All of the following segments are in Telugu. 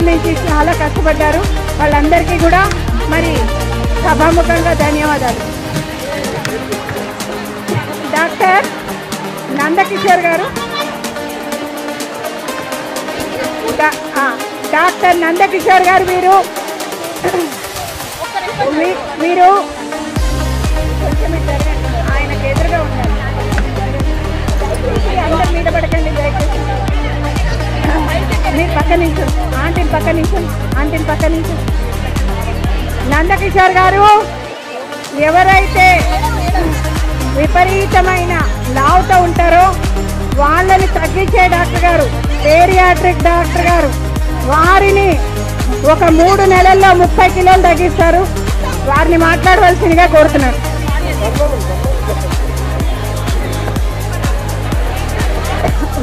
నుంచి చాలా కష్టపడ్డారు. వాళ్ళందరికీ కూడా మరి సభాముఖంగా ధన్యవాదాలు. డాక్టర్ నందకిషోర్ గారు, డాక్టర్ నందకిషోర్ గారు మీరు ఆయనకు ఎదురుగా ఉన్నారు. అందరు మీద పడకండి దయచేసి. మీరు పక్క నుంచి ఆంటీని పక్క నుంచి నందకిషోర్ గారు ఎవరైతే విపరీతమైన లావుతో ఉంటారో వాళ్ళని తగ్గించే డాక్టర్ గారు, పేరియాట్రిక్ డాక్టర్ గారు, వారిని ఒక 3 నెలల్లో 30 కిలోలు తగ్గిస్తారు. వారిని మాట్లాడవలసిందిగా కోరుతున్నారు.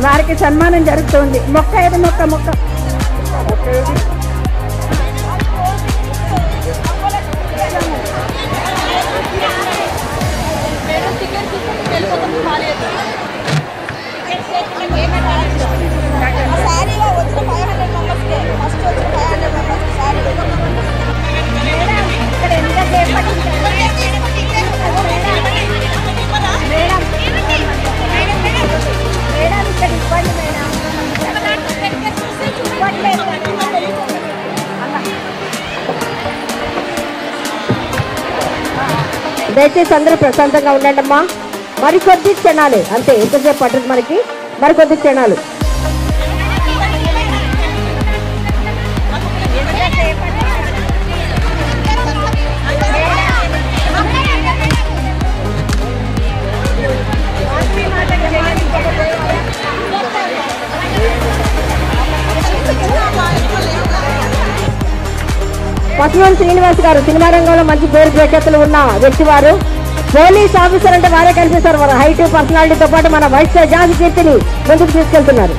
వారికి సన్మానం జరుగుతుంది. మొక్క ఏది మొక్క దయచేసి అందరూ ప్రశాంతంగా ఉండండి అమ్మా. మరికొద్ది క్షణాలే అంతే, ఎంతసేపు పడుతుంది మనకి, మరికొద్ది క్షణాలు. పసుమన్ శ్రీనివాస్ గారు సినిమా రంగంలో మంచి పేరు ప్రఖ్యాతులు ఉన్న వ్యక్తి. వారు పోలీస్ ఆఫీసర్ అంటే వారే కనిపిస్తారు. మన హైట్ పర్సనాలిటీతో పాటు మన వైస్ ఝాన్సీ కీర్తిని ముందుకు తీసుకెళ్తున్నారు.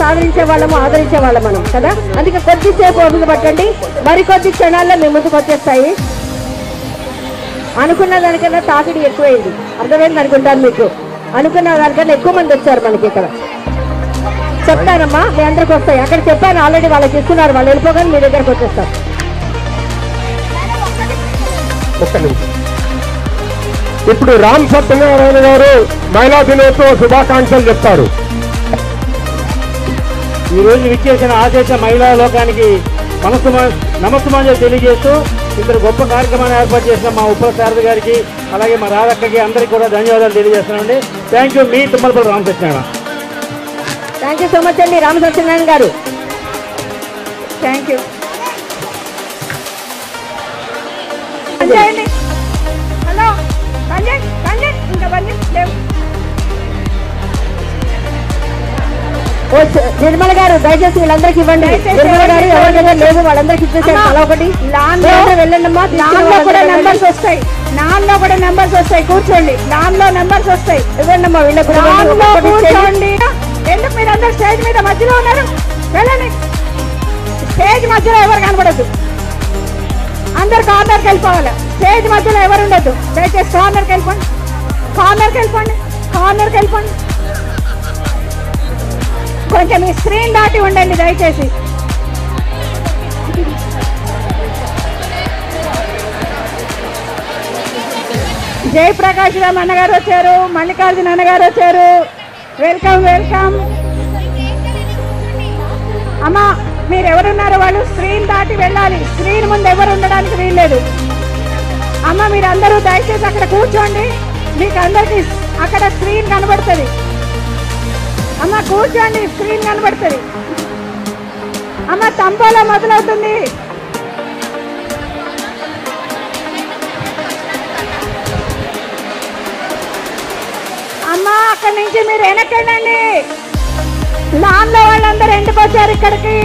సాధరించే వాళ్ళము, ఆదరించే వాళ్ళం మనం కదా. అందుకే కొద్దిసేపు ఓపిక పట్టండి, మరికొద్ది క్షణాల్లో మీ ముందుకు వచ్చేస్తాయి. అనుకున్న దానికన్నా తాకిడి ఎక్కువైంది, అర్థమైంది అనుకుంటాను. మీకు అనుకున్న దానికన్నా ఎక్కువ మంది వచ్చారు మనకి ఇక్కడ. చెప్తానమ్మా, మీ అందరికి వస్తాయి. అక్కడ చెప్పాను ఆల్రెడీ, వాళ్ళకి ఇస్తున్నారు. వాళ్ళు వెళ్ళిపోగానే మీ దగ్గరకు వచ్చేస్తారు. ఇప్పుడు రామ్ సత్యనారాయణ గారు మహిళా దినోత్సవ శుభాకాంక్షలు చెప్తారు. ఈ రోజు విచ్చేసిన ఆదేశ మహిళా లోకానికి నమస్సుమాంజలు తెలియజేస్తూ ఇంత గొప్ప కార్యక్రమాన్ని ఏర్పాటు చేసిన మా ఉపసారథి గారికి, అలాగే మా రాధక్కకి అందరికీ కూడా ధన్యవాదాలు తెలియజేస్తున్నామండి. Thank you. మీ Tummalapalli Ramasatyanarayana. Thank you so much అండి రామసత్యనారాయణ గారు. Thank you. హలో ఇంకా లేవు. నిర్మల గారు దయచేసి వీళ్ళందరికీ ఇవ్వండి. నిర్మల గారు ఎవరి దగ్గర లేదు, వాళ్ళందరికీ ఇచ్చేసారు. అలా ఒకటి వెళ్ళండమ్మా. లాన్లో కూడా నెంబర్స్ వస్తాయి, నాన్లో కూడా నెంబర్స్ వస్తాయి. కూర్చోండి, లాన్లో నెంబర్స్ వస్తాయి. ఇవ్వండమ్మా వీళ్ళకి. కూర్చోండి. ఎందుకు మీరు అందరు స్టేజ్ మీద మధ్యలో ఉన్నారు? వెళ్ళండి. స్టేజ్ మధ్యలో ఎవరు కనబడద్దు, అందరు కార్నర్కి వెళ్ళిపోవాలి. స్టేజ్ మధ్యలో ఎవరు ఉండద్దు. దయచేసి కార్నర్కి వెళ్ళిపోండి, కార్నర్కి వెళ్ళిపోండి. కొంచెం మీ స్క్రీన్ దాటి ఉండండి దయచేసి. జయప్రకాష్ రామ్ అన్నగారు వచ్చారు, మల్లికార్జున అన్నగారు వచ్చారు. వెల్కమ్. అమ్మా, మీరు ఎవరున్నారు? వాళ్ళు స్క్రీన్ దాటి వెళ్ళాలి. స్క్రీన్ ముందు ఎవరు ఉండడానికి వీల్లేదు. అమ్మ, మీరు అందరూ దయచేసి అక్కడ కూర్చోండి. మీకు అందరికి అక్కడ స్క్రీన్ కనబడుతుంది. అమ్మ కూర్చోండి, స్క్రీన్ కనబడుతుంది. అమ్మ తంబోలా మొదలవుతుంది. అమ్మ అక్కడి నుంచి మీరు వెనక్కండి. లాన్లో వాళ్ళందరూ ఎండుకు వచ్చారు ఇక్కడికి.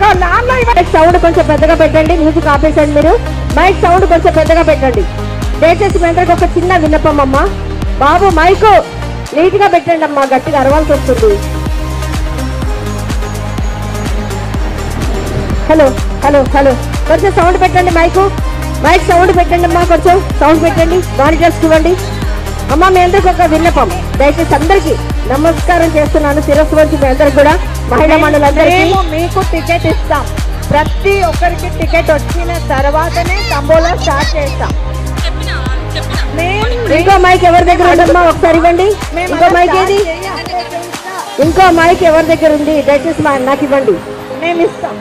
ఇగో లాన్లో మైక్ సౌండ్ కొంచెం పెద్దగా పెట్టండి. మ్యూజిక్ ఆపేసండి మీరు. మైక్ సౌండ్ కొంచెం పెద్దగా పెట్టండి. దయచేసి మీ అందరికి ఒక చిన్న విన్నపం అమ్మా. బాబు మైకు నీట్ గా పెట్టండి అమ్మా, గట్టిగా అరవాల్సి వస్తుంది. హలో హలో హలో కొంచెం సౌండ్ పెట్టండి. మైక్ సౌండ్ పెట్టండి అమ్మా, కొంచెం సౌండ్ పెట్టండి. మానిటర్స్ ఇవ్వండి అమ్మా. మీ అందరికి ఒక విన్నపం, దయచేసి అందరికి నమస్కారం చేస్తున్నాను శిరస్సు వచ్చి మీ అందరికి కూడా, మహిళా మండలందరికీ. మీకు టికెట్ ఇస్తాం. ప్రతి ఒక్కరికి టికెట్ వచ్చిన తర్వాతనే తంబోలా స్టార్ట్ చేస్తాం. ఇంకో మైక్ ఎవరి దగ్గర ఉందమ్మా ఒకసారి ఇవ్వండి. ఇంకో మైక్ ఏది? ఇంకో మైక్ ఎవరి దగ్గర ఉంది? దయచేసి నాకు ఇవ్వండి. మేము ఇస్తాం.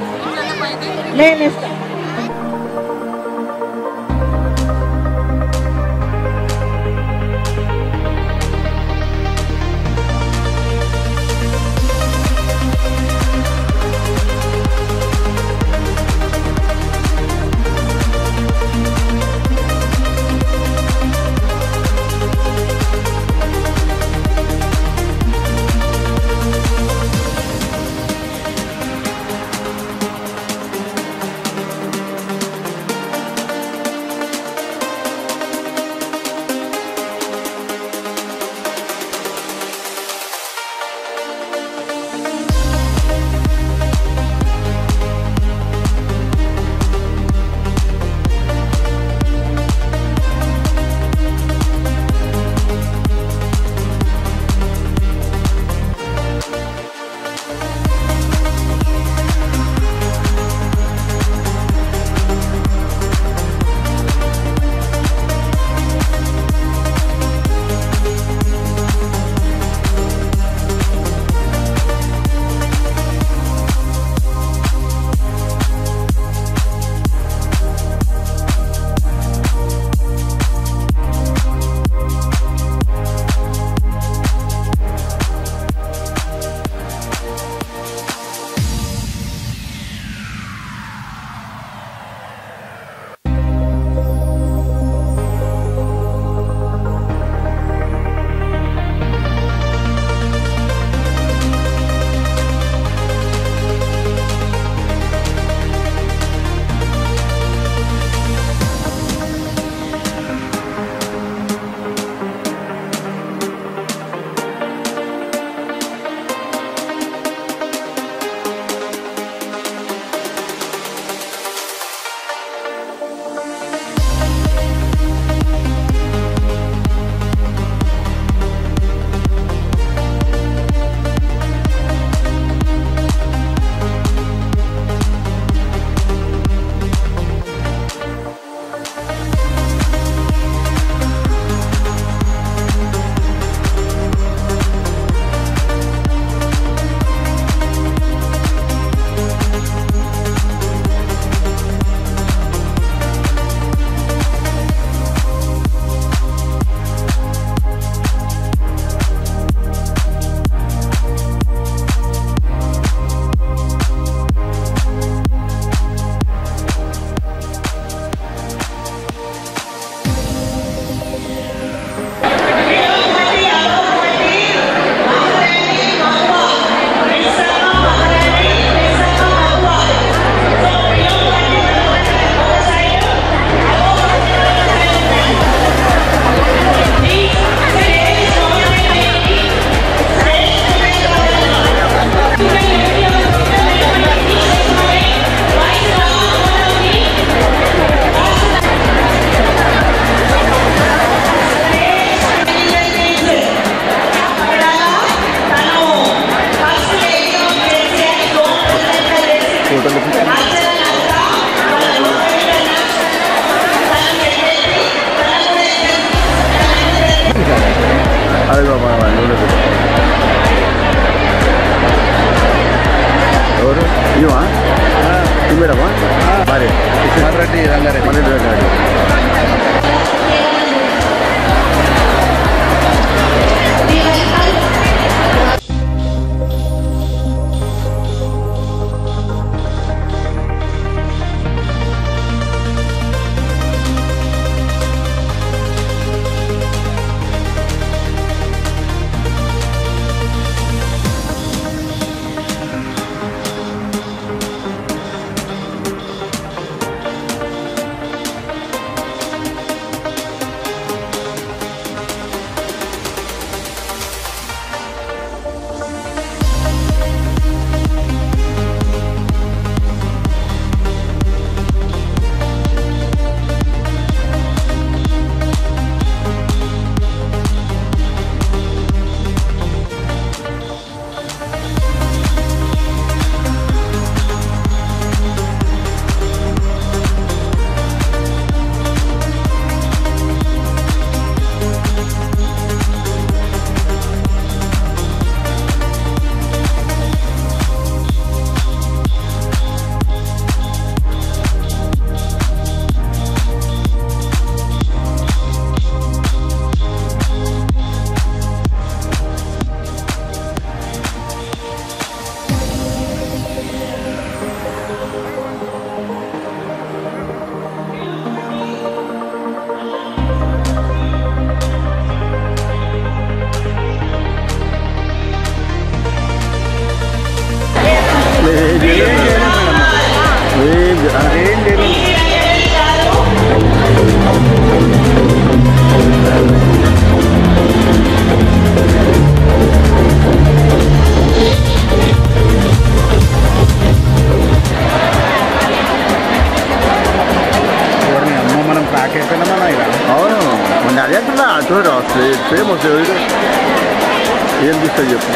చూడరా ఫేమస్ ఏం తీస్తా చెప్పు.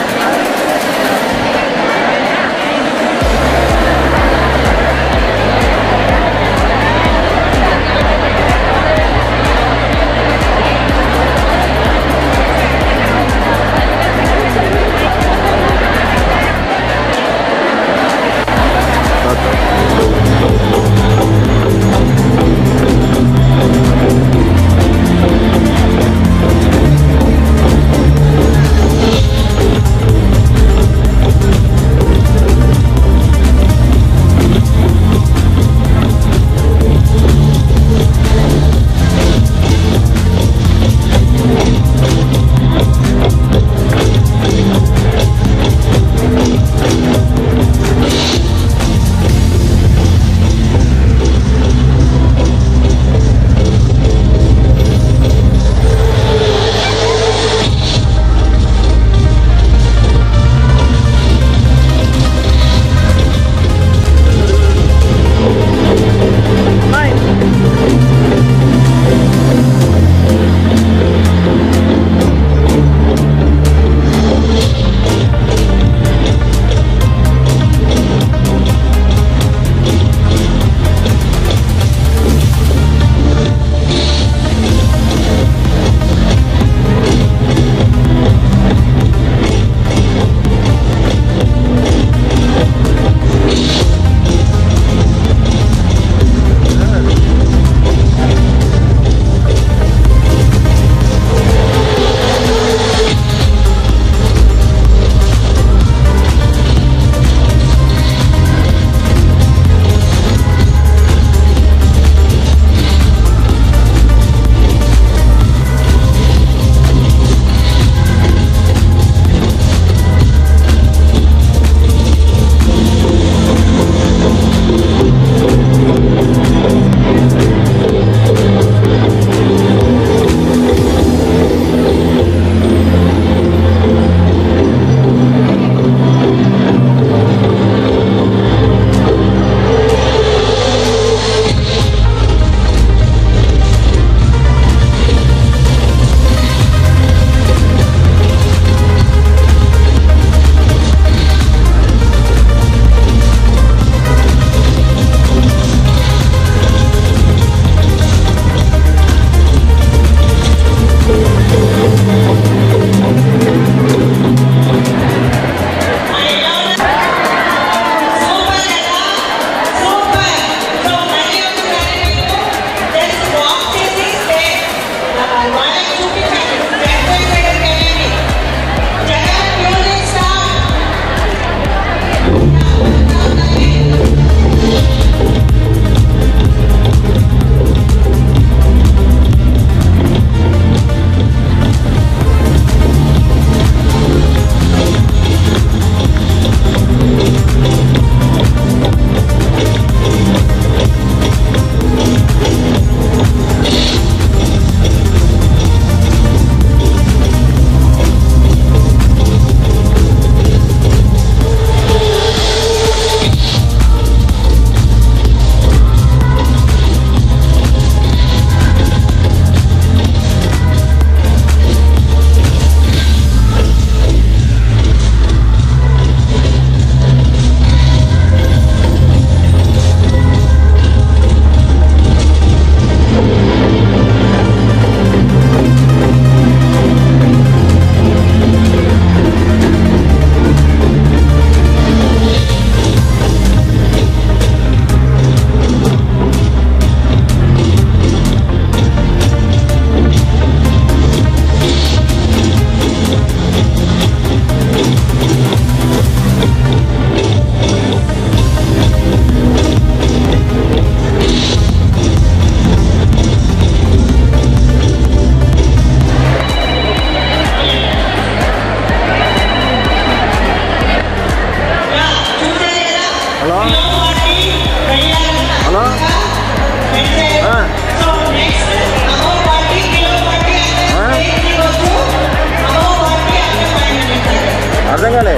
అర్థంగాలే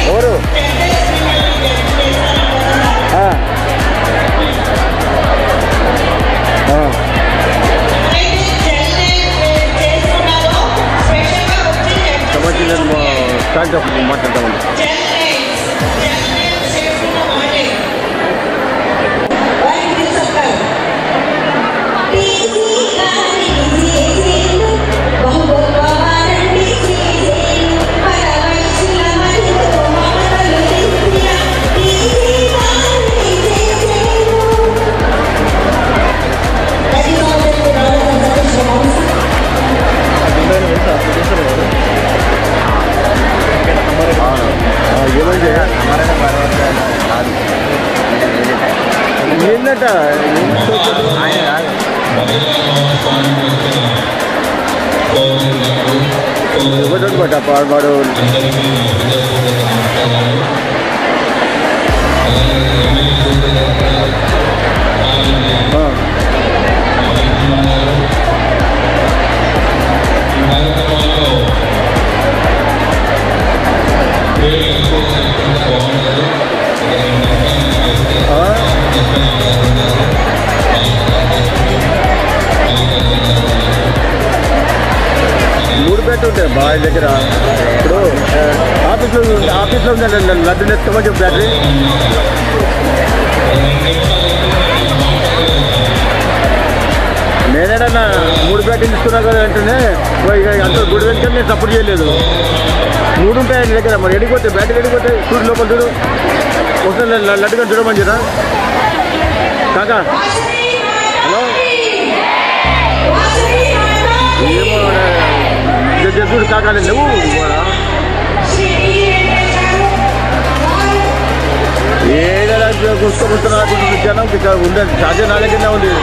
ఎవరు లేదట ఆయన బట్ వాడు మూడు పెట్టి ఉంటాయి బాయ్ దగ్గర. ఇప్పుడు ఆఫీస్లో ఉందండి లడ్డు నెత్తామని చెప్పి బ్యాటరీ నేనేడన్నా 3 బ్యాటరీ తీసుకున్నా కదా అంటేనే అంత గుడి వెంటనే నేను సపోర్ట్ చేయలేదు. 3 ఉంటాయి దగ్గర. మరి ఎడిగిపోతే బ్యాటరీ ఎడిగిపోతే చూడు లోపల చూడు ఒకసారి లడ్డుగా చూడమని చెప్పా కాకా. హలో ఏమో చూడు కాకా నువ్వు ఏదైనా కూర్చోబోతున్నా జనం ఉండదు. సహజ నా దగ్గరనే ఉంది.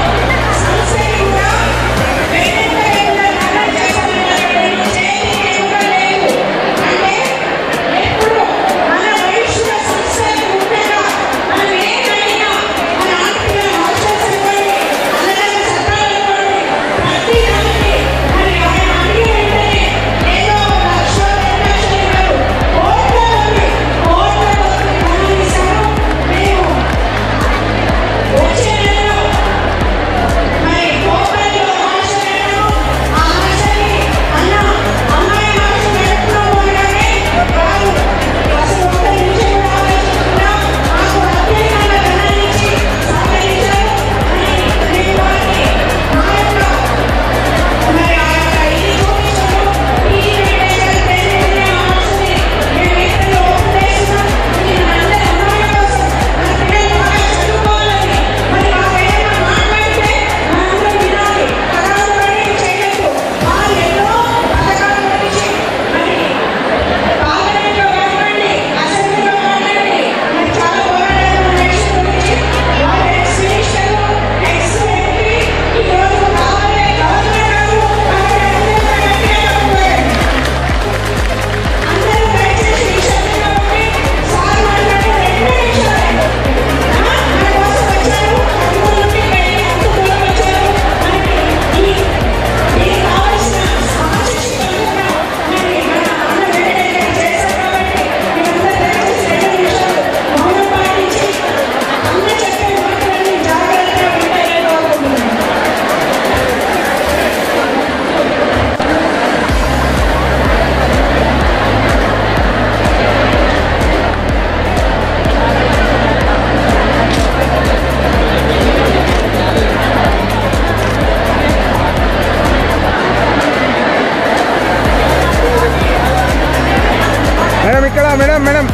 మేడం మేడం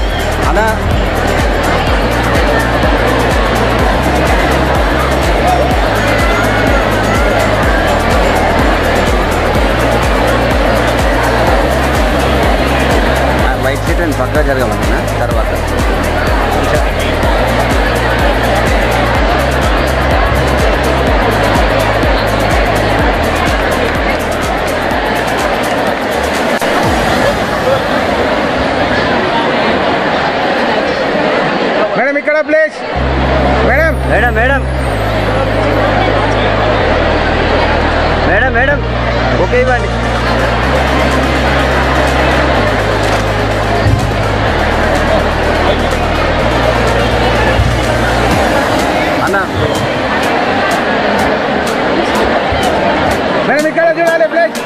అన్నా వైట్ సీట్ అని పక్కా జరగమన్నా తర్వాత మేడం ఇక్కడ please madam madam madam madam madam okay ఇవ్వండి. అన్నా మేడం ఇక్కడ చూడాలి ప్లీజ్.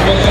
ఈ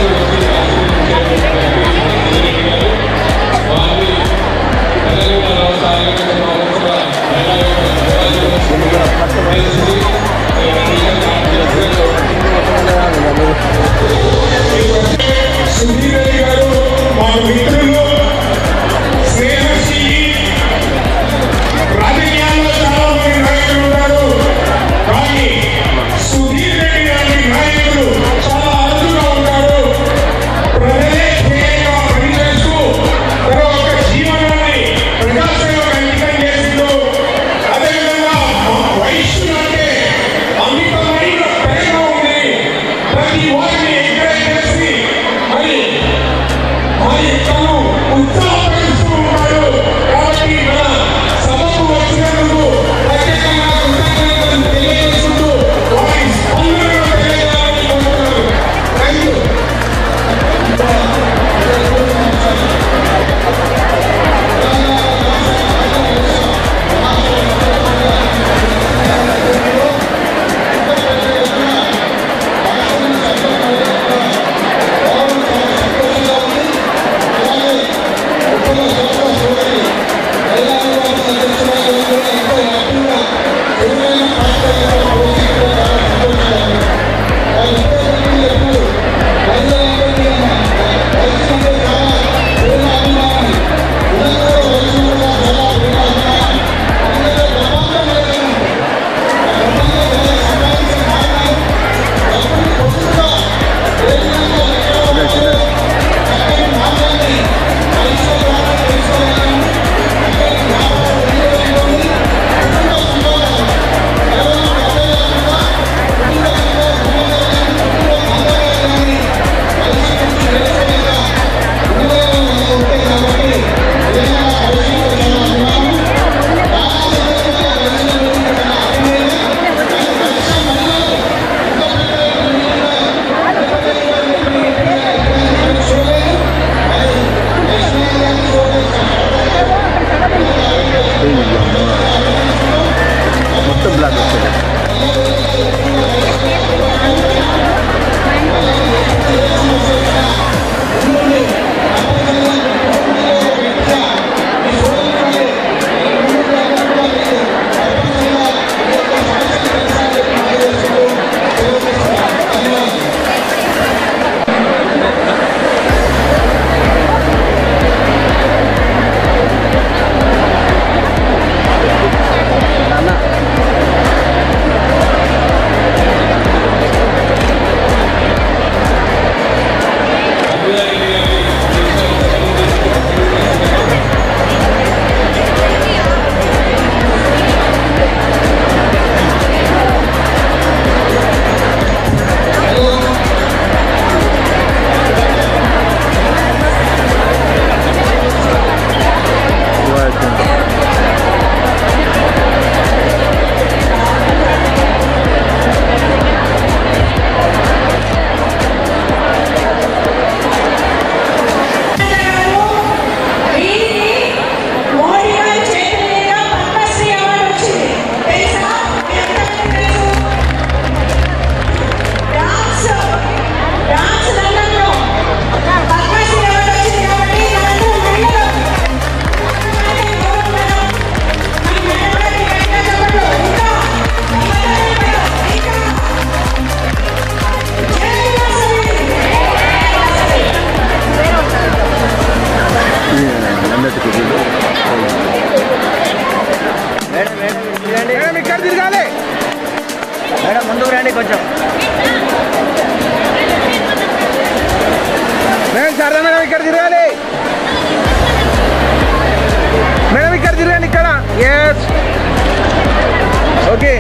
మేడం ఇక్కడ తిరగాలి మేడం, ముందుకు రండి కొంచెం. మేడం సరే మేడం ఇక్కడ తిరగాలి మేడం, ఇక్కడ తిరగండి ఇక్కడ. Yes okay.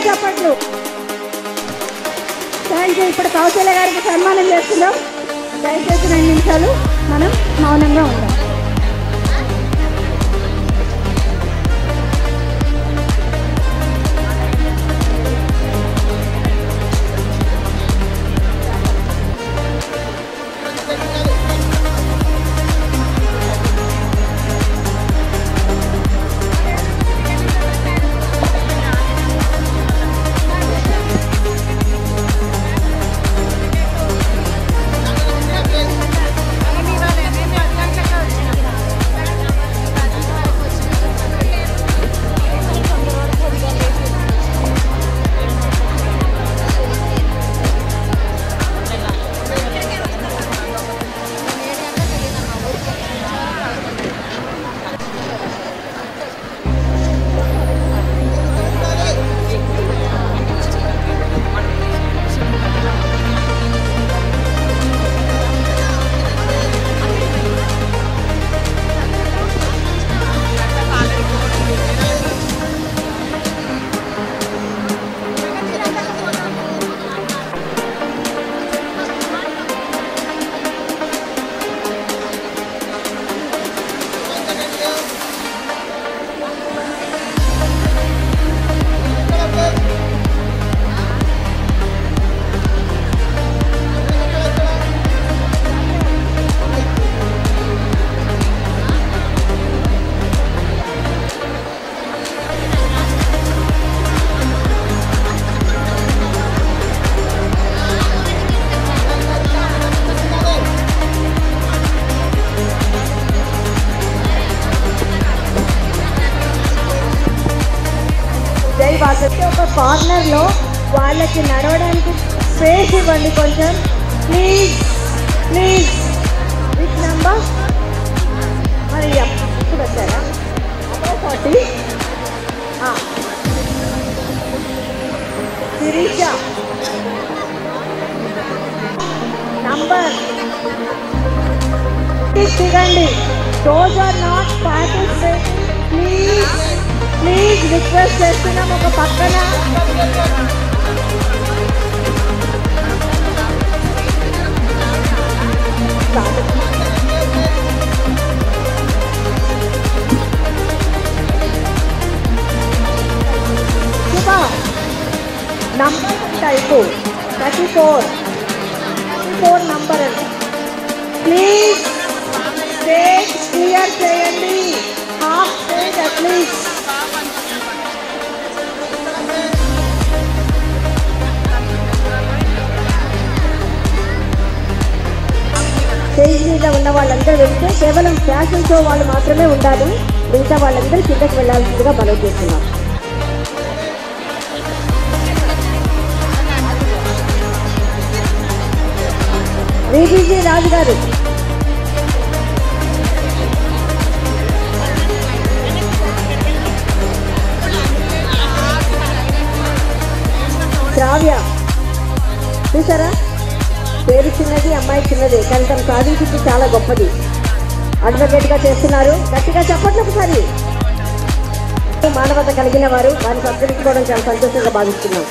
చెప్పట్లు. Thank you. ఇప్పుడు కౌశల్య గారికి సన్మానం చేస్తున్నాం. దయచేసి 2 నిమిషాలు మనం మౌనంగా ఉందాం. పోయి వాళ్ళకి ఒక కార్నర్లో వాళ్ళకి నడవడానికి స్పేస్ ఇవ్వండి కొంచెం ప్లీజ్ ప్లీజ్. విత్ నెంబర్ మరి ఇప్పుడు వచ్చారా 40 శిరీష నంబర్ దిగండి. Those are not participating. Please please request చేస్తున్నాం. ఒక పక్కన శుభ నంబర్ టైపు 34 నంబర్ అండి. ప్లీజ్ స్టేజ్ క్లియర్ చేయండి. Half stage at least. స్టేజ్ మీద ఉన్న వాళ్ళందరూ వెళ్తే కేవలం ఫ్యాషన్ షో వాళ్ళు మాత్రమే ఉండాలి. మిగతా వాళ్ళందరూ కిందకి వెళ్లాల్సిందిగా మనం చేస్తున్నాం. విజీ రాజు గారు శ్రావ్య చూసారా, పేరు చిన్నది, అమ్మాయి చిన్నది, కానీ తను సాధించింది చాలా గొప్పది. అడ్వకేట్గా చేస్తున్నారు. గట్టిగా చెప్పండి ఒకసారి. మానవత కలిగిన వారు, వారిని సత్కరించుకోవడం చాలా సంతోషంగా భావిస్తున్నాం.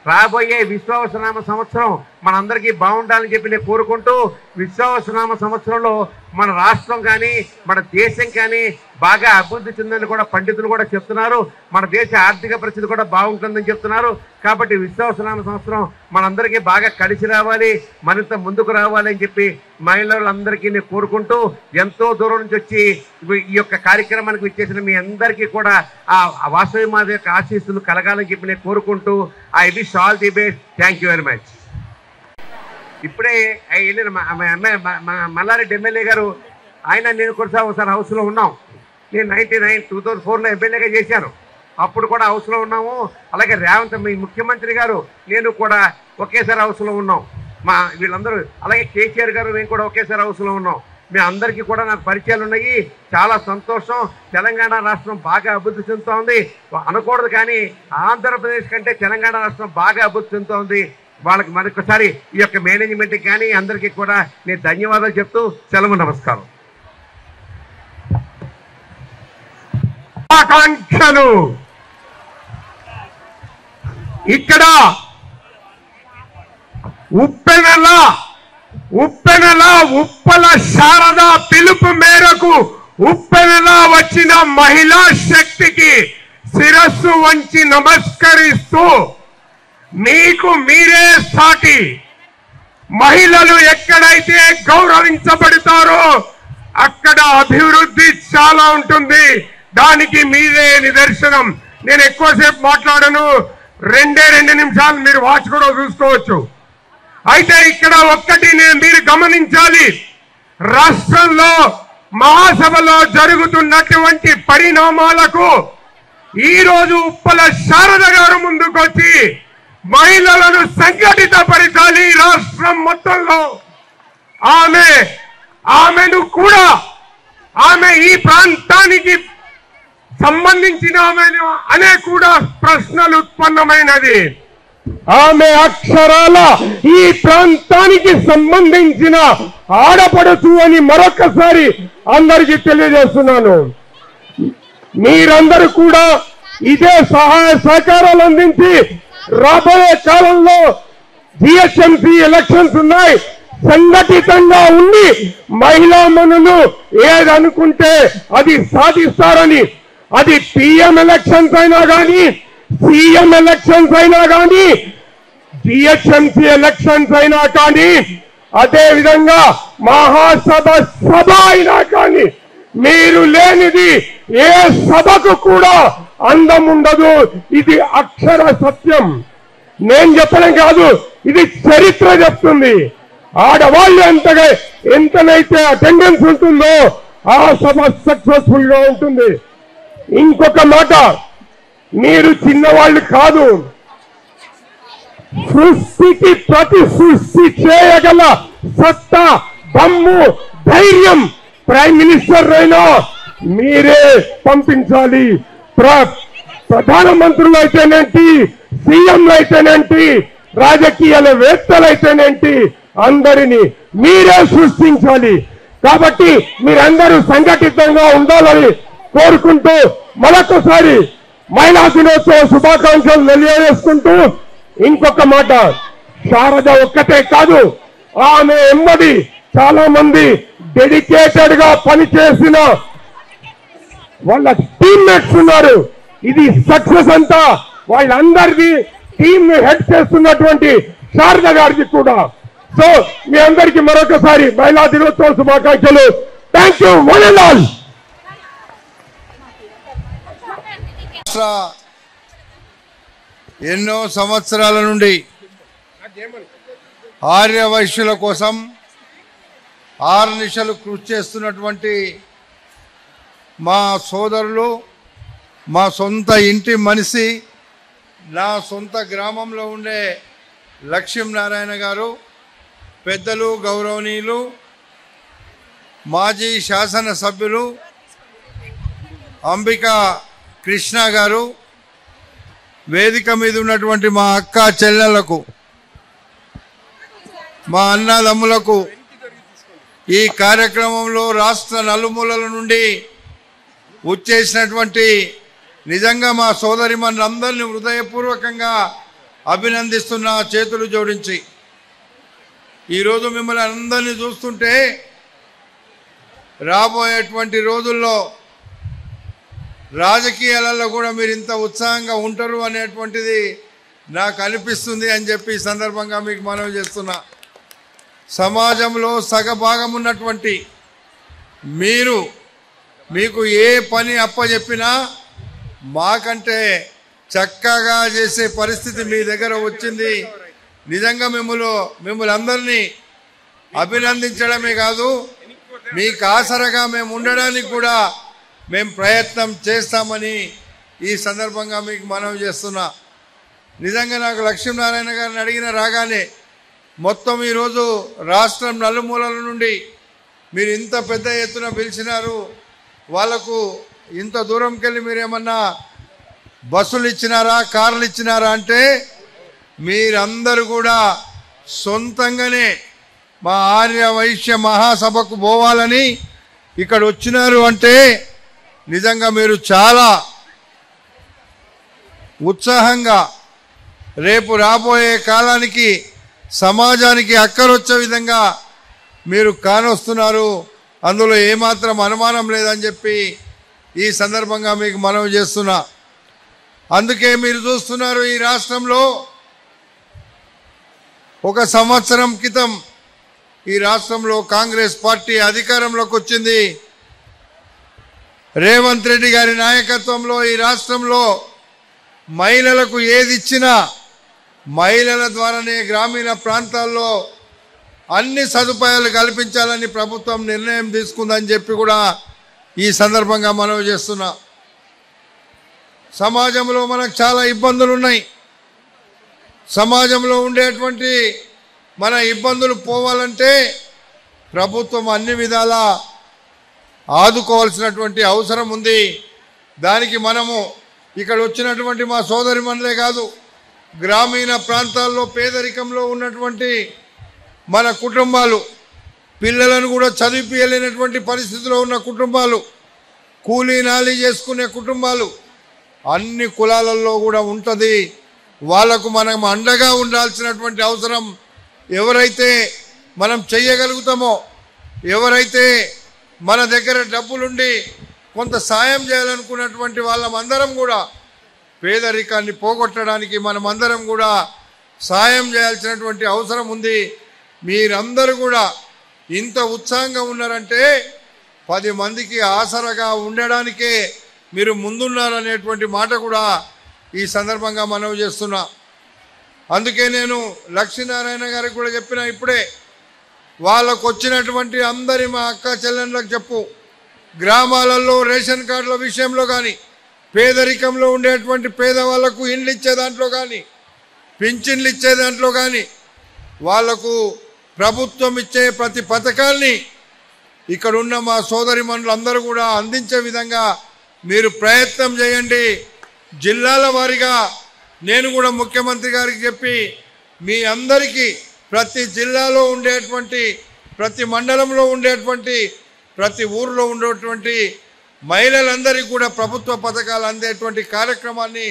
రాబోయే విశ్వావసనామ సంవత్సరం మనందరికీ బాగుండాలని చెప్పి నేను కోరుకుంటూ, విశ్వావసనామ సంవత్సరంలో మన రాష్ట్రం కానీ మన దేశం కానీ బాగా అభివృద్ధి చెందని కూడా పండితులు కూడా చెప్తున్నారు. మన దేశ ఆర్థిక పరిస్థితి కూడా బాగుంటుందని చెప్తున్నారు. కాబట్టి విశ్వావసనామ సంవత్సరం మనందరికీ బాగా కలిసి రావాలి, మరింత ముందుకు రావాలి అని చెప్పి మహిళలందరికీ నేను కోరుకుంటూ, ఎంతో దూరం నుంచి వచ్చి ఈ యొక్క కార్యక్రమానికి ఇచ్చేసిన మీ అందరికీ కూడా ఆ వాసవి మాత యొక్క ఆశీస్సులు కలగాలని చెప్పి నేను కోరుకుంటూ, I wish all the best. Thank you very much. ఇప్పుడే వెళ్ళిన మల్లారెడ్డి ఎమ్మెల్యే గారు, ఆయన నేను ఒకసారి హౌస్లో ఉన్నాం. నేను 2004లో ఎమ్మెల్యేగా చేశాను, అప్పుడు కూడా హౌస్లో ఉన్నాము. అలాగే రేవంత్ మీ ముఖ్యమంత్రి గారు నేను కూడా ఒకేసారి హౌస్లో ఉన్నాం. వీళ్ళందరూ అలాగే కేసీఆర్ గారు మేము కూడా ఒకేసారి హౌస్లో ఉన్నాం. మీ అందరికీ కూడా నాకు పరిచయాలు ఉన్నాయి. చాలా సంతోషం. తెలంగాణ రాష్ట్రం బాగా అభివృద్ధి చెందుతోంది అనకూడదు, కానీ ఆంధ్రప్రదేశ్ కంటే తెలంగాణ రాష్ట్రం బాగా అభివృద్ధి చెందుతోంది. వాళ్ళకి మరొకసారి ఈ యొక్క మేనేజ్మెంట్కి కానీ అందరికీ కూడా నేను ధన్యవాదాలు చెప్తూ సెలవు. నమస్కారం. ఆకాంక్షలు ఇక్కడ ఉప్పల శారద పిలుపు మేరకు ఉప్పెనలా వచ్చిన మహిళా శక్తికి శిరస్సు వంచి నమస్కరిస్తూ, మీకు మీరే సాటి. మహిళలు ఎక్కడైతే గౌరవించబడతారో అక్కడ అభివృద్ధి చాలా ఉంటుంది. దానికి మీరే నిదర్శనం. నేను ఎక్కువసేపు మాట్లాడను, 2 నిమిషాలు మీరు వాచ్ కూడా చూసుకోవచ్చు. అయితే ఇక్కడ ఒక్కటి మీరు గమనించాలి, రాష్ట్రంలో మహాసభలో జరుగుతున్నటువంటి పరిణామాలకు ఈరోజు ఉప్పల శారద గారు ముందుకొచ్చి మహిళలను సంఘటితపరచాలి రాష్ట్రం మొత్తంలో. ఆమెను కూడా ఆమె ఈ ప్రాంతానికి సంబంధించిన ఆమెను అనే కూడా ప్రశ్నలు ఉత్పన్నమైనది. ఆమె అక్షరాల ఈ ప్రాంతానికి సంబంధించిన ఆడపడుచు అని మరొకసారి అందరికీ తెలియజేస్తున్నాను. మీరందరూ కూడా ఇదే సహాయ సహకారాలు అందించి రాబోయే కాలంలో జిహెచ్ఎంసీ ఎలక్షన్స్ ఉన్నాయి, సంఘటితంగా ఉండి మహిళా మనులు ఏదనుకుంటే అది సాధిస్తారని, అది పిఎం ఎలక్షన్స్ అయినా కానీ, సీఎం ఎలక్షన్స్ అయినా కానీ, జిహెచ్ఎంసీ ఎలక్షన్స్ అయినా కానీ, అదే విధంగా మహాసభ సభ అయినా కానీ, మీరు లేనిది ఏ సభకు కూడా అందం ఉండదు. ఇది అక్షర సత్యం. నేను చెప్పడం కాదు, ఇది చరిత్ర చెప్తుంది. ఆడవాళ్ళు ఎంతనైతే అటెండెన్స్ ఉంటుందో ఆ సభ సక్సెస్ఫుల్ గా ఉంటుంది. ఇంకొక మాట, మీరు చిన్నవాళ్ళు కాదు, సృష్టికి ప్రతి సృష్టి చేయగల సత్తా, దమ్ము, ధైర్యం ప్రైమ్ మినిస్టర్ అయినా మీరే పంపించాలి. ప్రధానమంత్రులు అయితేనేంటి, సీఎంలు అయితేనేంటి, రాజకీయాలవేత్తలైతేనేంటి, అందరినీ మీరే సృష్టించాలి. కాబట్టి మీరందరూ సంఘటితంగా ఉండాలని కోరుకుంటూ మరొకసారి మహిళా దినోత్సవ శుభాకాంక్షలు తెలియజేసుకుంటూ, ఇంకొక మాట, శారద ఒక్కటే కాదు, ఆమె ఎమ్మడి చాలా మంది డెడికేటెడ్ గా పనిచేసిన వాళ్ళ టీమ్మేట్స్ ఉన్నారు. ఇది సక్సెస్ అంతా వాళ్ళందరిది టీమ్ హెడ్ చేస్తున్నటువంటి శారద గారికి కూడా. సో మీ అందరికీ మరొకసారి మహిళా దినోత్సవ శుభాకాంక్షలు. Thank you one and all. ఎన్నో సంవత్సరాల నుండి ఆర్య వైశ్యుల కోసం ఆర్నిశలు కృషి చేస్తున్నటువంటి మా సోదరులు, మా సొంత ఇంటి మనిషి, నా సొంత గ్రామంలో ఉండే లక్ష్మీనారాయణ గారు, పెద్దలు, గౌరవనీయులు, మాజీ శాసనసభ్యులు అంబికా కృష్ణ గారు, వేదిక మీద ఉన్నటువంటి మా అక్క చెల్లెళ్లకు, మా అన్నదమ్ములకు, ఈ కార్యక్రమంలో రాష్ట్ర నలుమూలల నుండి వచ్చేసినటువంటి నిజంగా మా సోదరిమణులందరినీ హృదయపూర్వకంగా అభినందిస్తున్న చేతులు జోడించి. ఈరోజు మిమ్మల్ని అందరినీ చూస్తుంటే రాబోయేటువంటి రోజుల్లో రాజకీయాలలో కూడా మీరు ఇంత ఉత్సాహంగా ఉంటారు అనేటువంటిది నాకు అనిపిస్తుంది అని చెప్పి ఈ సందర్భంగా మీకు మనవి చేస్తున్నా. సమాజంలో సగభాగం ఉన్నటువంటి మీకు ఏ పని అప్పచెప్పినా మాకంటే చక్కగా చేసే పరిస్థితి మీ దగ్గర వచ్చింది. నిజంగా మిమ్మల్ని అందరినీ అభినందించడమే కాదు, మీకు ఆసరగా మేము ఉండడానికి కూడా మేము ప్రయత్నం చేస్తామని ఈ సందర్భంగా మీకు మనవి చేస్తున్నా. నిజంగా నాకు లక్ష్మీనారాయణ గారిని అడిగిన రాగానే మొత్తం ఈరోజు రాష్ట్రం నలుమూలల నుండి మీరు ఇంత పెద్ద ఎత్తున పిలిచినారు, వాళ్లకు ఇంత దూరంకి వెళ్ళి మీరేమన్నా బస్సులు ఇచ్చినారా, కార్లు ఇచ్చినారా అంటే మీరందరూ కూడా సొంతంగానే మా ఆర్య వైశ్య మహాసభకు పోవాలని ఇక్కడ వచ్చినారు అంటే నిజంగా మీరు చాలా ఉత్సాహంగా రేపు రాబోయే కాలానికి సమాజానికి అక్కరొచ్చే విధంగా మీరు కానొస్తున్నారు. అందులో ఏమాత్రం అనుమానం లేదని చెప్పి ఈ సందర్భంగా మీకు మనవి చేస్తున్నా. అందుకే మీరు చూస్తున్నారు ఈ రాష్ట్రంలో ఒక సంవత్సరం క్రితం ఈ రాష్ట్రంలో కాంగ్రెస్ పార్టీ అధికారంలోకి వచ్చింది. రేవంత్ రెడ్డి గారి నాయకత్వంలో ఈ రాష్ట్రంలో మహిళలకు ఏది ఇచ్చినా మహిళల ద్వారానే గ్రామీణ ప్రాంతాల్లో అన్ని సదుపాయాలు కల్పించాలని ప్రభుత్వం నిర్ణయం తీసుకుందని చెప్పి కూడా ఈ సందర్భంగా మనవి చేస్తున్నా. సమాజంలో మనకు చాలా ఇబ్బందులు ఉన్నాయి. సమాజంలో ఉండేటువంటి మన ఇబ్బందులు పోవాలంటే ప్రభుత్వం అన్ని విధాలా ఆదుకోవాల్సినటువంటి అవసరం ఉంది. దానికి మనము ఇక్కడ వచ్చినటువంటి మా సోదరిమణులే కాదు, గ్రామీణ ప్రాంతాల్లో పేదరికంలో ఉన్నటువంటి మన కుటుంబాలు, పిల్లలను కూడా చదివించలేనటువంటి పరిస్థితిలో ఉన్న కుటుంబాలు, కూలీ నాలి చేసుకునే కుటుంబాలు అన్ని కులాలలో కూడా ఉంటుంది. వాళ్లకు మనం అండగా ఉండాల్సినటువంటి అవసరం ఎవరైతే మనం చెయ్యగలుగుతామో, ఎవరైతే మన దగ్గర డబ్బులుండి కొంత సాయం చేయాలనుకున్నటువంటి వాళ్ళమందరం కూడా పేదరికాన్ని పోగొట్టడానికి మనమందరం కూడా సాయం చేయాల్సినటువంటి అవసరం ఉంది. మీరందరూ కూడా ఇంత ఉత్సాహంగా ఉన్నారంటే 10 మందికి ఆసరగా ఉండడానికే మీరు ముందున్నారనేటువంటి మాట కూడా ఈ సందర్భంగా మనవి చేస్తున్నా. అందుకే నేను లక్ష్మీనారాయణ గారికి కూడా చెప్పిన, ఇప్పుడే వాళ్ళకు వచ్చినటువంటి అందరి మా అక్క చెల్లెళ్ళకు చెప్పు, గ్రామాలలో రేషన్ కార్డుల విషయంలో కానీ, పేదరికంలో ఉండేటువంటి పేదవాళ్లకు ఇండ్లు ఇచ్చే దాంట్లో కానీ, పింఛన్లు ఇచ్చే దాంట్లో కానీ, వాళ్లకు ప్రభుత్వం ఇచ్చే ప్రతి పథకాల్ని ఇక్కడున్న మా సోదరిమణులందరూ కూడా అందించే విధంగా మీరు ప్రయత్నం చేయండి. జిల్లాల వారీగా నేను కూడా ముఖ్యమంత్రి గారికి చెప్పి మీ అందరికీ ప్రతి జిల్లాలో ఉండేటువంటి, ప్రతి మండలంలో ఉండేటువంటి, ప్రతి ఊరిలో ఉండేటువంటి మహిళలందరికీ కూడా ప్రభుత్వ పథకాలు అందేటువంటి కార్యక్రమాన్ని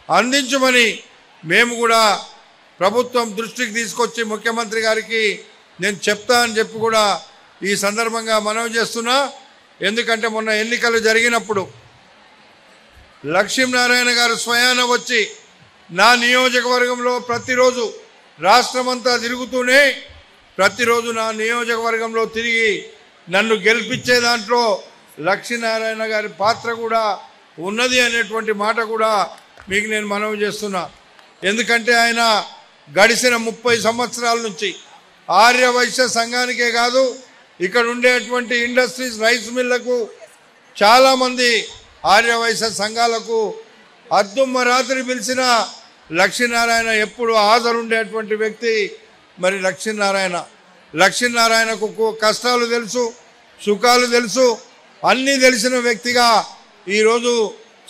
అందించమని మేము కూడా ప్రభుత్వం దృష్టికి తీసుకొచ్చి ముఖ్యమంత్రి గారికి నేను చెప్తా అని చెప్పి కూడా ఈ సందర్భంగా మనవి చేస్తున్నా. ఎందుకంటే మొన్న ఎన్నికలు జరిగినప్పుడు లక్ష్మీనారాయణ గారు స్వయాన వచ్చి నా నియోజకవర్గంలో ప్రతిరోజు రాష్ట్రమంతా తిరుగుతూనే ప్రతిరోజు నా నియోజకవర్గంలో తిరిగి నన్ను గెలిపించే దాంట్లో లక్ష్మీనారాయణ గారి పాత్ర కూడా ఉన్నది అనేటువంటి మాట కూడా మీకు నేను మనవి చేస్తున్నా. ఎందుకంటే ఆయన గడిచిన 30 సంవత్సరాల నుంచి ఆర్య వైశ్య సంఘానికే కాదు, ఇక్కడ ఉండేటువంటి ఇండస్ట్రీస్, రైస్ మిల్లకు, చాలామంది ఆర్య వైశ్య సంఘాలకు అర్ధమ్మ రాత్రి పిలిచిన లక్ష్మీనారాయణ ఎప్పుడు హాజరుండేటువంటి వ్యక్తి. మరి లక్ష్మీనారాయణకు కష్టాలు తెలుసు, సుఖాలు తెలుసు, అన్నీ తెలిసిన వ్యక్తిగా ఈరోజు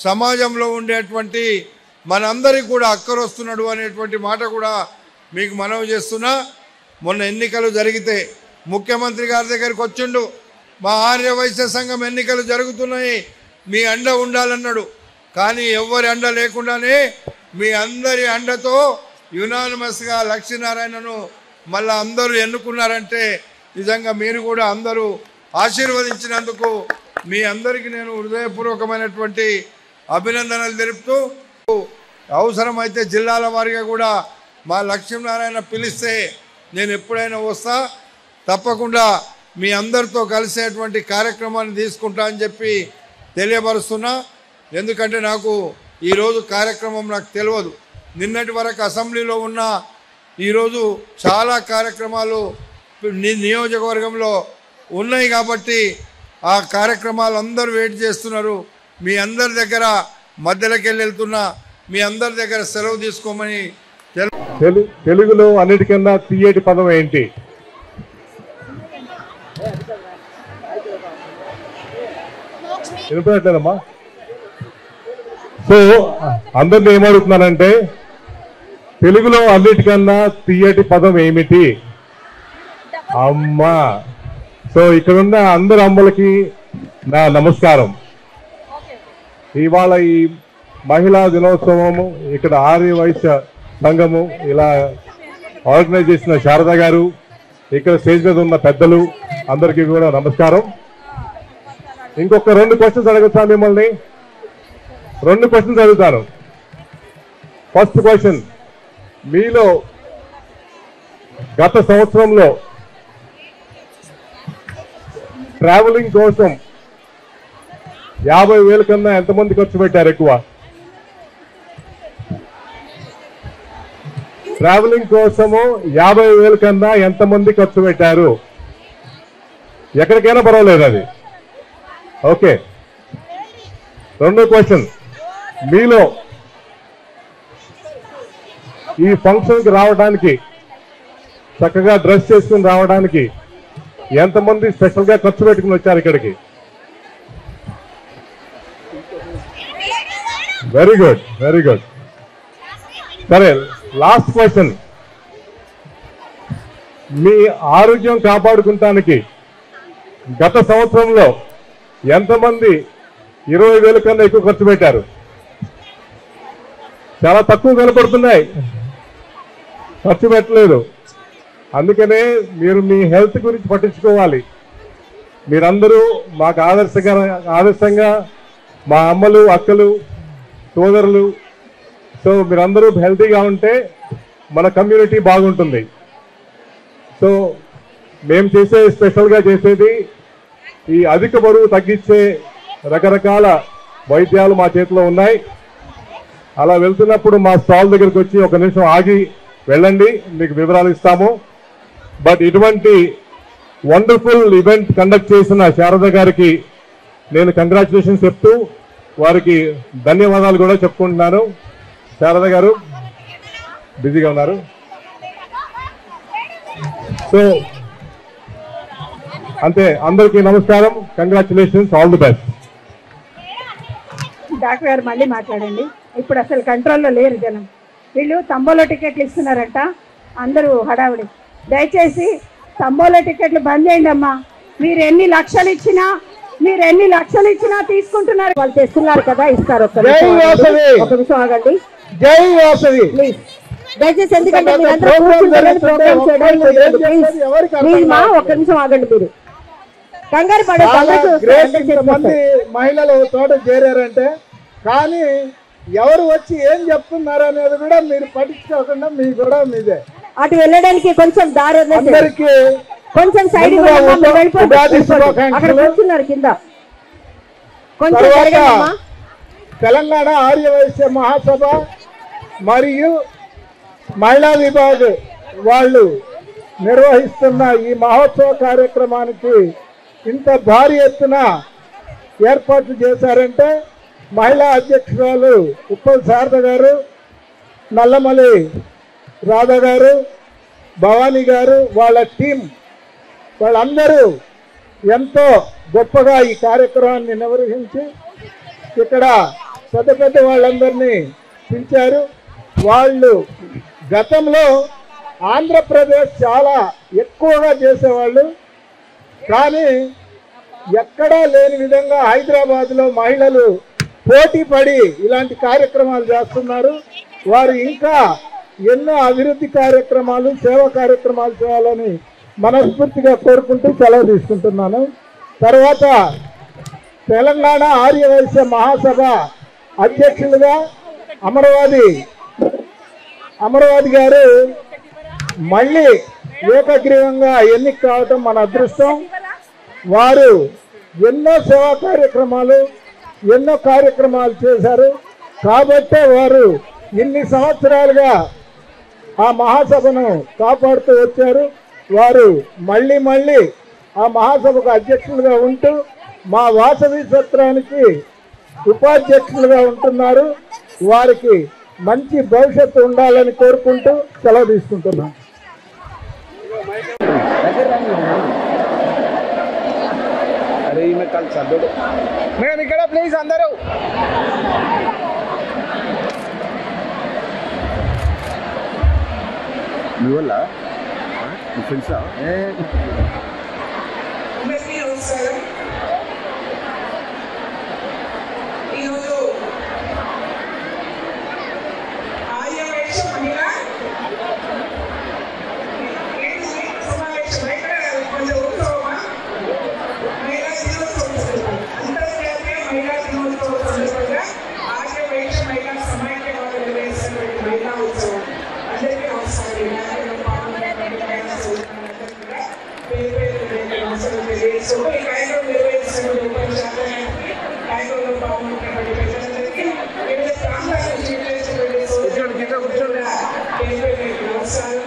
సమాజంలో ఉండేటువంటి మనందరికీ కూడా అక్కరొస్తున్నాడు అనేటువంటి మాట కూడా మీకు మనవి చేస్తున్నా. మొన్న ఎన్నికలు జరిగితే ముఖ్యమంత్రి గారి దగ్గరికి వచ్చిండు, మా ఆర్య వైశ్య సంఘం ఎన్నికలు జరుగుతున్నాయి, మీ అండ ఉండాలన్నాడు. కానీ ఎవరి అండ లేకుండానే మీ అందరి అండతో యునానిమస్గా లక్ష్మీనారాయణను మళ్ళీ అందరూ ఎన్నుకున్నారంటే నిజంగా మీరు కూడా అందరూ ఆశీర్వదించినందుకు మీ అందరికీ నేను హృదయపూర్వకమైనటువంటి అభినందనలు తెలుపుతూ అవసరమైతే జిల్లాల వారిగా కూడా మా లక్ష్మీనారాయణ పిలిస్తే నేను ఎప్పుడైనా వస్తా, తప్పకుండా మీ అందరితో కలిసేటువంటి కార్యక్రమాన్ని తీసుకుంటా అని చెప్పి తెలియపరుస్తున్నా. ఎందుకంటే నాకు ఈరోజు కార్యక్రమం నాకు తెలియదు. నిన్నటి వరకు అసెంబ్లీలో ఉన్న ఈరోజు చాలా కార్యక్రమాలు నియోజకవర్గంలో ఉన్నాయి కాబట్టి ఆ కార్యక్రమాలు అందరూ వెయిట్ చేస్తున్నారు. మీ అందరి దగ్గర మధ్యలోకి వెళ్తున్నా, మీ అందరి దగ్గర సెలవు తీసుకోమని. తెలుగులో అన్నిటికన్నా తీయటి పదం ఏంటి? వినిపించట్లేదమ్మా. సో అందరిని ఏమడుగుతున్నానంటే తెలుగులో అన్నిటికన్నా తీయటి పదం ఏమిటి? అమ్మా. సో ఇక్కడున్న అందరు అమ్మలకి నా నమస్కారం. ఇవాళ ఈ మహిళా దినోత్సవము ఇక్కడ ఆర్య వైశ్య సంఘము ఇలా ఆర్గనైజ్ చేసిన శారద గారు, ఇక్కడ స్టేజ్ మీద ఉన్న పెద్దలు అందరికీ కూడా నమస్కారం. ఇంకొక 2 క్వశ్చన్స్ అడుగుతాను మిమ్మల్ని. 2 క్వశ్చన్స్ అడుగుతాను. ఫస్ట్ క్వశ్చన్, మీలో గత సంవత్సరంలో ట్రావెలింగ్ కోసం 50,000 కన్నా ఎంతమంది ఖర్చు పెట్టారు ఎక్కువ? ట్రావెలింగ్ కోసము 50,000 కన్నా ఎంతమంది ఖర్చు పెట్టారు? ఎక్కడికైనా పర్వాలేదు అది. ఓకే. 2వ క్వశ్చన్, మీలో ఈ ఫంక్షన్కి రావడానికి, చక్కగా డ్రెస్ చేసుకుని రావడానికి ఎంతమంది స్పెషల్గా ఖర్చు పెట్టుకుని వచ్చారు ఇక్కడికి? Very good, very good. సరే, లాస్ట్ క్వశ్చన్, మీ ఆరోగ్యం కాపాడుకుంటానికి గత సంవత్సరంలో ఎంతమంది 20,000 కన్నా ఎక్కువ ఖర్చు పెట్టారు? చాలా తక్కువ కనపడుతున్నాయి, ఖర్చు పెట్టలేదు. అందుకనే మీరు మీ హెల్త్ గురించి పట్టించుకోవాలి. మీరందరూ మాకు ఆదర్శంగా మా అమ్మలు, అక్కలు, సోదరులు. సో మీరందరూ హెల్తీగా ఉంటే మన కమ్యూనిటీ బాగుంటుంది. సో మేము స్పెషల్గా చేసేది ఈ అధిక బరువు తగ్గించే రకరకాల వైద్యాలు మా చేతిలో ఉన్నాయి. అలా వెళ్తున్నప్పుడు మా స్టాల్ దగ్గరికి వచ్చి 1 నిమిషం ఆగి వెళ్ళండి, మీకు వివరాలు ఇస్తాము. బట్ ఇటువంటి వండర్ఫుల్ ఈవెంట్ కండక్ట్ చేసిన శారద గారికి నేను కంగ్రాచులేషన్స్ చెప్తూ వారికి ధన్యవాదాలు కూడా చెప్పుకుంటున్నాను. శారద గారు బిజీగా ఉన్నారు. సో అంతే, అందరికీ నమస్కారం, congratulations, all the best. Doctor గారు మళ్ళీ మాట్లాడండి. ఇప్పుడు అసలు కంట్రోల్లో లేరు జనం. వీళ్ళు తంబోలో టికెట్లు ఇస్తున్నారంట, అందరూ హడావిడి. దయచేసి తంబోలో టికెట్లు బంద్ చేయండి అమ్మా. మీరు ఎన్ని లక్షలు ఇచ్చినా తీసుకుంటున్నారు. వాళ్ళు తెస్తున్నారు కదా, ఇస్తారు. ఒక్క నిమిషం ఆగండి. జై వాసవి. దయచేసి, ఎందుకంటే మీరందరూ కూర్చుంటారని ప్రోగ్రామ్ చేయడానికి ఒక్క నిమిషం ఆగండి. మీరు కంగారు మంది మహిళలు తోట చేరారంటే, కానీ ఎవరు వచ్చి ఏం చెప్తున్నారు అనేది కూడా మీరు పట్టించుకోకుండా మీ కూడా మీదే. అటు వెళ్ళడానికి కొంచెం దారి అందరికీ కొంచెం సైడ్ అక్కడ కూర్చున్నారు కింద. కొంచెం తెలంగాణ ఆర్య వైశ్య మహాసభ మరియు మహిళా విభాగ్ వాళ్ళు నిర్వహిస్తున్న ఈ మహోత్సవ కార్యక్రమానికి ఇంత భారీ ఎత్తున ఏర్పాట్లు చేశారంటే మహిళా అధ్యక్షురాలు ఉప్పల్ శారద గారు, నల్లమల్లి రాధా గారు, భవానీ గారు, వాళ్ళ టీం వాళ్ళందరూ ఎంతో గొప్పగా ఈ కార్యక్రమాన్ని నిర్వహించి ఇక్కడ పెద్ద వాళ్ళందరినీ పిలిచారు. వాళ్ళు గతంలో ఆంధ్రప్రదేశ్ చాలా ఎక్కువగా చేసేవాళ్ళు, కానీ ఎక్కడా లేని విధంగా హైదరాబాద్లో మహిళలు పోటీ పడి ఇలాంటి కార్యక్రమాలు చేస్తున్నారు. వారు ఇంకా ఎన్నో అభివృద్ధి కార్యక్రమాలు, సేవా కార్యక్రమాలు చేయాలని మనస్ఫూర్తిగా కోరుకుంటూ సెలవు తీసుకుంటున్నాను. తర్వాత తెలంగాణ ఆర్యవైశ్య మహాసభ అధ్యక్షులుగా అమరవాది గారు మళ్ళీ ఏకగ్రీవంగా ఎన్నిక కావటం మన అదృష్టం. వారు ఎన్నో సేవా కార్యక్రమాలు, ఎన్నో కార్యక్రమాలు చేశారు కాబట్టే వారు ఇన్ని సంవత్సరాలుగా ఆ మహాసభను కాపాడుతూ వచ్చారు. వారు మళ్ళీ ఆ మహాసభకు అధ్యక్షులుగా ఉంటూ మా వాసవి సత్రానికి ఉపాధ్యక్షులుగా ఉంటున్నారు. వారికి మంచి భవిష్యత్తు ఉండాలని కోరుకుంటూ సెలవు తీసుకుంటున్నాను. మేడం ఇక్కడ ప్లీజ్ అందరూ మీ వల్ల మీ ఫ్రెండ్సా? ఈరోజు ఆర్యవైశ్య మహిళా సమావేశం కొంచెం ఉత్సవమా మహిళా దినోత్సవం అంతర్జాతీయ మహిళా దినోత్సవం సందర్భంగా ఆర్యవైశ్య మహిళా సమాఖ్య నిర్వహిస్తున్నటువంటి మహిళా ఉత్సవం అందరికీ నమస్కారం. ఈ కార్యక్రమం నిర్వహిస్తున్నటువంటి ఉపన్యాసాలకి కార్యక్రమంలో పాల్గొంటున్నటువంటి ప్రజలందరికీ వివిధ ప్రాంతాల నుంచి నమస్కారాలు.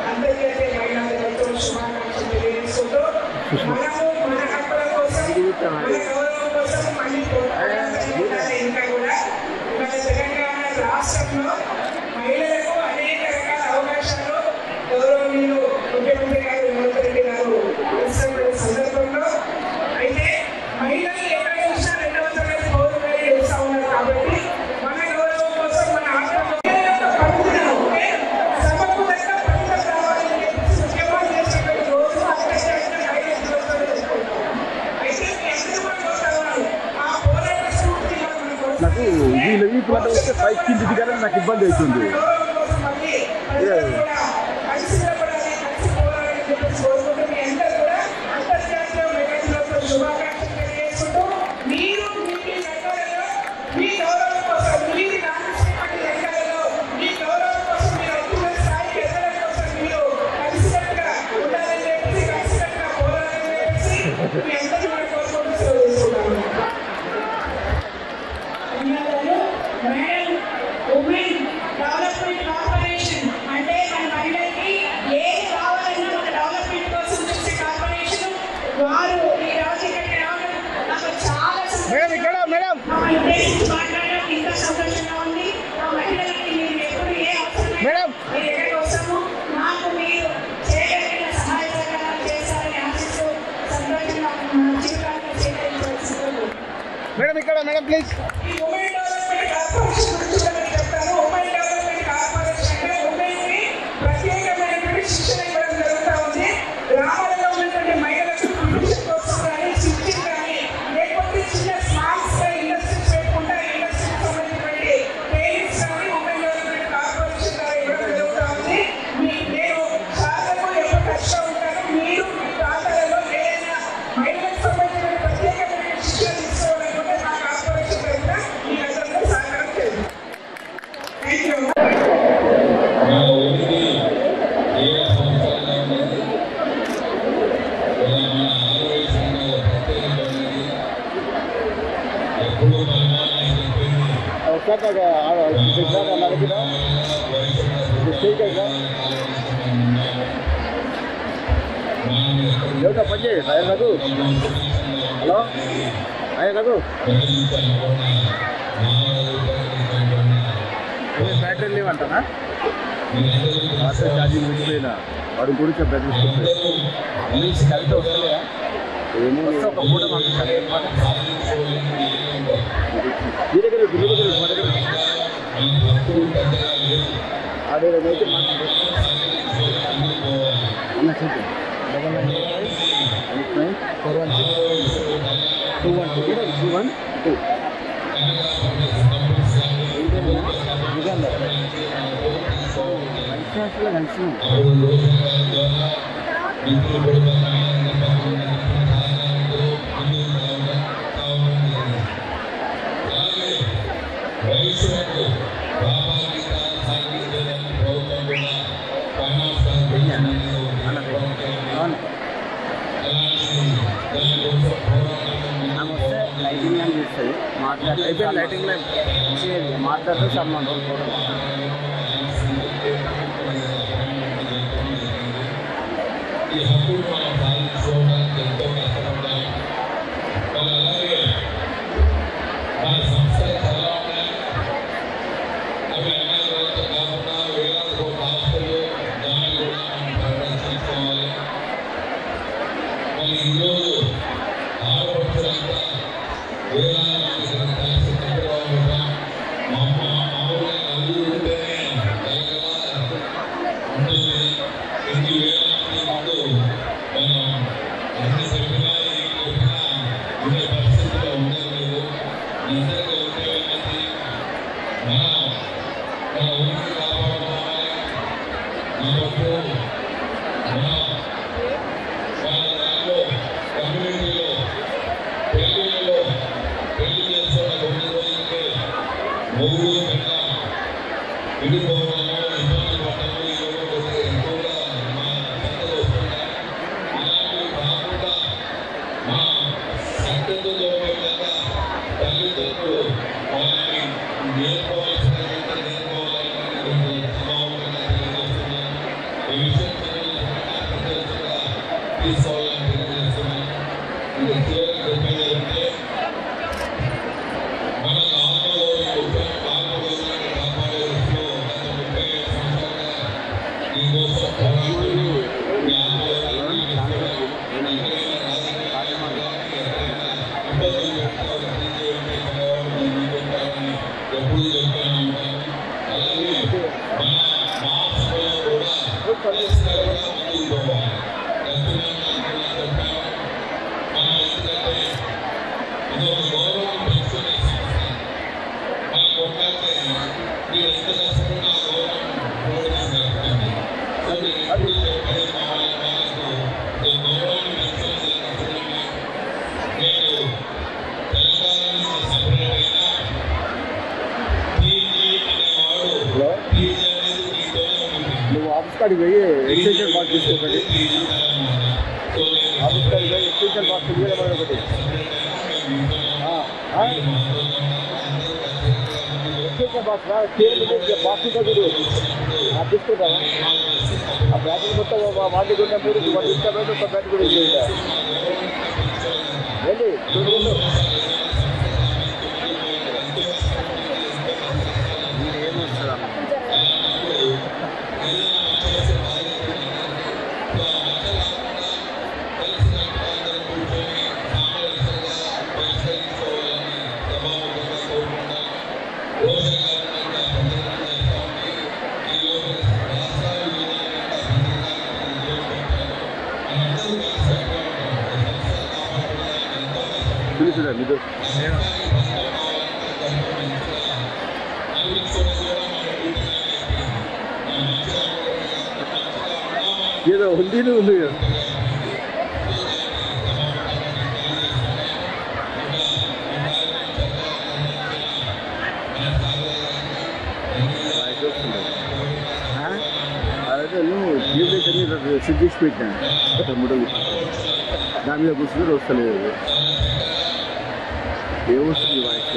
అంతర్జాతీయ మహిళా దినోత్సవం శుభాకాంక్షలు తెలియజేసుకుంటూ మనము మన హక్కుల కోసం, మన గౌరవం కోసం మళ్ళీ ఇంకా కూడా మన తెలంగాణ రాష్ట్రంలో మహిళలకు అనేక రకాల అవకాశాలు గౌరవనీయులు ముఖ్యమంత్రి గారు రేవంత్ రెడ్డి గారు ఇస్తున్న సందర్భంలో అయితే మహిళలు ఎక్కడ చూసినా రెండవ తరగతి పౌరులుగా తెలుస్తా ఉన్నారు. కాబట్టి మన గౌరవం కోసం, మన ఆత్మగౌరవం సభకు దగ్గర ఫలితం రావాలని చెప్పేసి ఉద్యమాలు చేసినటువంటి రోజు అంతర్జాతీయ మహిళా దినోత్సవం చేసుకుంటాం. అయితే మీ అందరూ కూడా కోరుతా ఉన్నారు ఆ పోరాట స్ఫూర్తి నాకు ఈ ప్లాట్ వస్తే పైకి కింది దిగాలని నాకు ఇబ్బంది అవుతుంది. శుభాకాంక్షలు తెలియజేసుకుంటూ మీరు మీ రంగాలలో మీ గౌరవం కోసం, మీరు రాణించినటువంటి రంగాలలో మీ గౌరవం కోసం, మీరు అత్యున్నత స్థాయికి ఎదగడం కోసం మీరు కలిసికట్టుగా ఉండాలని చెప్పేసి, కలిసికట్టుగా పోరాడాలని చెప్పేసి మీ అందరూ కూడా కోరుకుంటూ తెలుసుకున్నాను. మేడం, ఉమెన్ డెవలప్మెంట్ కార్పొరేషన్ అంటే మన మహిళలకి ఏది కావాలన్నా మన డెవలప్మెంట్ కోసం చూసే కార్పొరేషన్ వారు ఈ రోజు ఇక్కడికి రావడం నాకు చాలా మమ్మల్ని ఉద్దేశించి మాట్లాడడం ఇంకా సంతోషంగా ఉంది. మా మహిళలకి మీరు ఎప్పుడు ఏ అవసరం మీరు ఎక్కడికి వస్తాము మాకు మీరు చేయగలిగిన సహాయ సహకారాలు చేస్తారని ఆశిస్తూ సంతోషంగా జీవితాన్ని స్వీకరించవలసింది. Madam please. ఈ ఉమెన్ డెవలప్మెంట్ కార్పొరేషన్ గురించి నేను చెప్తాను. ఉమెన్ డెవలప్మెంట్ కార్పొరేషన్ అంటే ఉమెన్ కి ప్రత్యేకమైనటువంటి శిక్షణ ఇవ్వడం జరుగుతూ ఉంది. గ్రామాలలో ఉన్నటువంటి మహిళలకు కమ్యూనికేషన్ కోసం కానీ, స్టిచ్చింగ్ కానీ, లేకపోతే చిన్న స్మాల్ స్కేల్ ఇండస్ట్రీస్ పెట్టుకుంటే ఇండస్ట్రీకి సంబంధించినటువంటి ట్రైనింగ్స్ కానీ ఉమెన్ డెవలప్మెంట్ కార్పొరేషన్ ద్వారా ఇవ్వడం జరుగుతూ ఉంది. నేను శాసనకు ఎప్పుడు కష్టం ఉంటాను. మీరు మీ ప్రాంతాలలో ఏదైనా మహిళలకు సంబంధించిన ప్రత్యేకమైన శిక్షణ తీసుకోవాలనుకుంటే మా కార్పొరేషన్ తరఫున మీ అందరికీ సహకారం చేయండి. Thank you. పని Raghu. Hello Raghu, battery లేవంటానా? Charging వెళ్ళిపోయినా వాడు గురించి బెదిరిస్తుంది. కలిసి వస్తలేదా? ఏమో ఒక మూట పంపిస్తాను. మీ దగ్గర మా దగ్గర అదేదైతే అన్న చెప్పు. 99 416 212 212 లైటింగ్ అని చూస్తుంది మాట్లాడితే లైటింగ్ మాట్లాడితే చాలా రోజులు ఈ హక్కులు మనం సాధించుకోవడానికి ఎంతో కష్టపడ్డాం. మరి అలాగే మన సంస్థలు చాలా ఉన్నాయి. అవి అన్ని రోజులు కాకుండా వేలాది కోట్ల ఆస్తులు దాన్ని కూడా మనం పరిరక్షించుకోవాలి. మరి ఈరోజు ఆడపడుతులంతా వేలాది మంది కలిసి కట్టుకోవాలి. మా అమ్మ మామూలుగా నలుగురు ఉంటేనే కలగలా ఉంటుంది. ఎన్ని వేల మనం అన్ని చెప్పినా ఏం చెప్పినా ఉండే పరిస్థితిలో ఉండలేదు. నిజంగా ఉండేది మనం మన ఊరికి కాపాడుకోవాలి. కాబట్టి మనం మన దాంట్లో కమ్యూనిటీలో పెళ్లిలో పెళ్లి చేసుకున్న 9 రోజులకే మొగుడు పెట్ట విడిపోవడము ఇబ్బంది పడటము ఇవ్వడం ఎక్కువగా మా పెద్దలు వస్తున్నాయి. ఇలాంటివి కాకుండా మా సంతతో విధంగా తల్లిదండ్రులు వాళ్ళని నేర్చుకోవాల్సినంత నేర్చుకోవాలని సమావేశంగా తెలియజేస్తున్నాను. ఈ విషయం తీసుకోవాలని తెలియజేస్తున్నాను. ఇది చివరికి చెప్పేది అంటే మన ఆత్మగౌరవాన్ని కాపాడే దృష్టిలో గత 35 సంవత్సరాలుగా దీనికోసం పోరాడుతూ మీ ఆత్మగౌరవాన్ని ఎప్పుడు చెప్తూనే ఉంటాను. అలాగే మన మాస్లో కూడా పరిష్కారంగా ముందుకు పోవాలి. చెప్పాను మనం ఎందుకంటే ఇది ఒక గౌరవం పెంచుకునే సంస్థ. మనం కొట్లాడితే మీరు ఎంత కష్టపడినా ఆ గౌరవం పోవడానికి సో నేను ఎప్పుడు చెప్పేది మా వాళ్ళకు గౌరవాన్ని పెంచుకునే నేను తెలంగాణ నుంచి సపరేట్ అయినా టీజీ అనేవాడు టీజీ అనేది మీతోనే ఉంటుంది. నువ్వు ఆఫీస్ కాడికి పోయి ఎక్స్టెన్షన్ బాక్స్ తీసుకోకండి. ఆఫీస్ కాడికి పోయి ఎక్స్టెన్షన్ బాక్స్ తీసుకోవాలి ఒకటి. ఎక్స్టెన్షన్ బాక్స్ బాక్స్ ఉంటుంది తీసుకుంటావా? ఆ బ్యాటరీ మొత్తం వాటి కొన్నప్పుడు వాటి ఇష్టమైన ఒక బ్యాటరీ కూడా ఇచ్చేయండి. వెళ్ళి చూడండి. ఏదో ఉంది ఉంది అదే నువ్వు జీవితం సిద్ధించి పెట్టినా ముడలు దాని మీద కూర్చుని వస్తలేదు. ఏమొస్తుంది వాయిస్